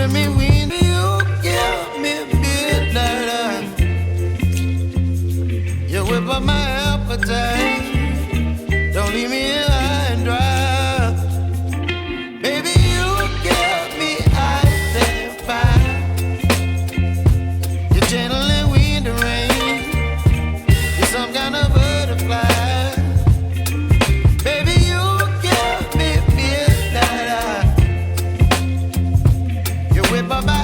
gentleman, when you give me midnight, you whip up my appetite. Don't leave me here high and dry. Baby, you give me ice and fire. You're gentle and wind and rain. You're some kind of butterfly. Baby, you give me midnight. You whip up my